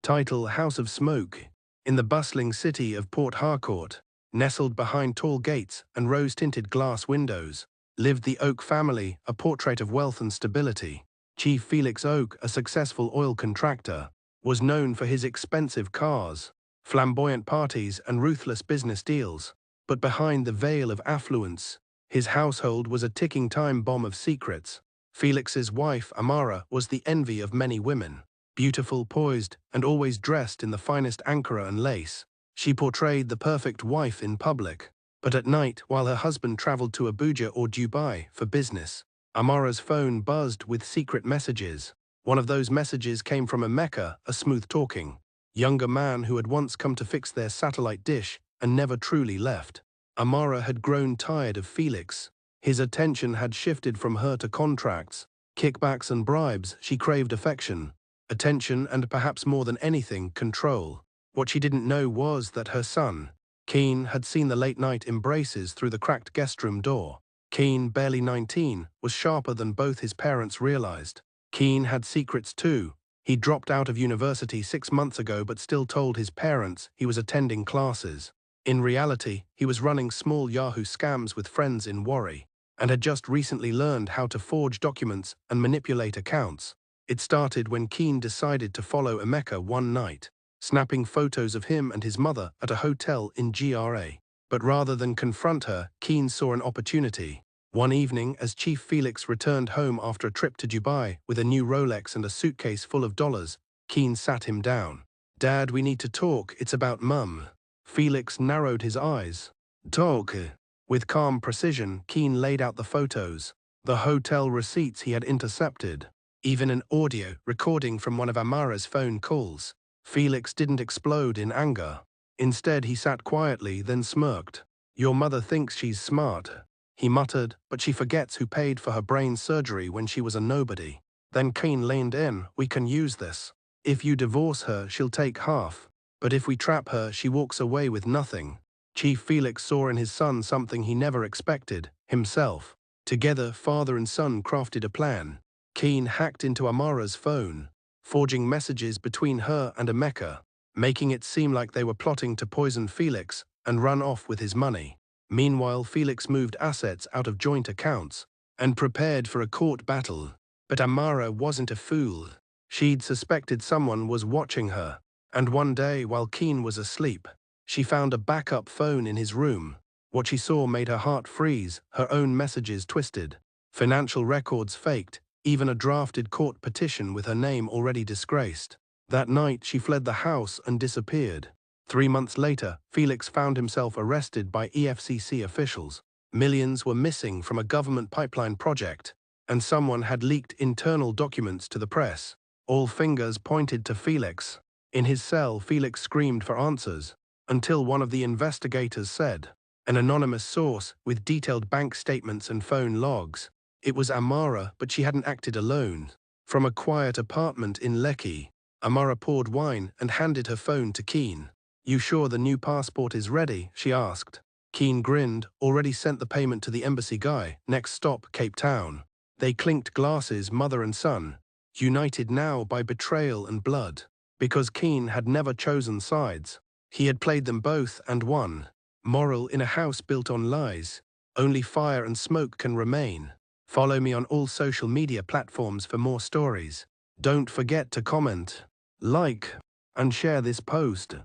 Title: House of Smoke. In the bustling city of Port Harcourt, nestled behind tall gates and rose-tinted glass windows, lived the Oke family, a portrait of wealth and stability. Chief Felix Oke, a successful oil contractor, was known for his expensive cars, flamboyant parties and ruthless business deals. But behind the veil of affluence, his household was a ticking time bomb of secrets. Felix's wife, Amara, was the envy of many women. Beautiful, poised, and always dressed in the finest ankara and lace, she portrayed the perfect wife in public. But at night, while her husband traveled to Abuja or Dubai for business, Amara's phone buzzed with secret messages. One of those messages came from Emeka, a smooth-talking, younger man who had once come to fix their satellite dish and never truly left. Amara had grown tired of Felix. His attention had shifted from her to contracts, kickbacks and bribes. She craved affection, attention, and perhaps more than anything, control. What she didn't know was that her son, Keane, had seen the late-night embraces through the cracked guest room door. Keane, barely 19, was sharper than both his parents realized. Keane had secrets too. He dropped out of university 6 months ago but still told his parents he was attending classes. In reality, he was running small Yahoo scams with friends in Warri, and had just recently learned how to forge documents and manipulate accounts. It started when Keane decided to follow Emeka one night, snapping photos of him and his mother at a hotel in GRA. But rather than confront her, Keane saw an opportunity. One evening, as Chief Felix returned home after a trip to Dubai with a new Rolex and a suitcase full of dollars, Keane sat him down. "Dad, we need to talk. It's about Mum." Felix narrowed his eyes. "Talk." With calm precision, Keane laid out the photos, the hotel receipts he had intercepted, even an audio recording from one of Amara's phone calls. Felix didn't explode in anger. Instead, he sat quietly, then smirked. "Your mother thinks she's smart," he muttered, "but she forgets who paid for her brain surgery when she was a nobody." Then Keane leaned in. "We can use this. If you divorce her, she'll take half. But if we trap her, she walks away with nothing." Chief Felix saw in his son something he never expected: himself. Together, father and son crafted a plan. Keane hacked into Amara's phone, forging messages between her and Emeka, making it seem like they were plotting to poison Felix and run off with his money. Meanwhile, Felix moved assets out of joint accounts and prepared for a court battle. But Amara wasn't a fool. She'd suspected someone was watching her, and one day, while Keane was asleep, she found a backup phone in his room. What she saw made her heart freeze, her own messages twisted, financial records faked, even a drafted court petition with her name already disgraced. That night, she fled the house and disappeared. 3 months later, Felix found himself arrested by EFCC officials. Millions were missing from a government pipeline project, and someone had leaked internal documents to the press. All fingers pointed to Felix. In his cell, Felix screamed for answers, until one of the investigators said, an anonymous source with detailed bank statements and phone logs. It was Amara, but she hadn't acted alone. From a quiet apartment in Lekki, Amara poured wine and handed her phone to Keane. "You sure the new passport is ready?" she asked. Keane grinned. "Already sent the payment to the embassy guy. Next stop, Cape Town." They clinked glasses, mother and son, united now by betrayal and blood. Because Keane had never chosen sides. He had played them both and won. Moral: in a house built on lies, only fire and smoke can remain. Follow me on all social media platforms for more stories. Don't forget to comment, like, and share this post.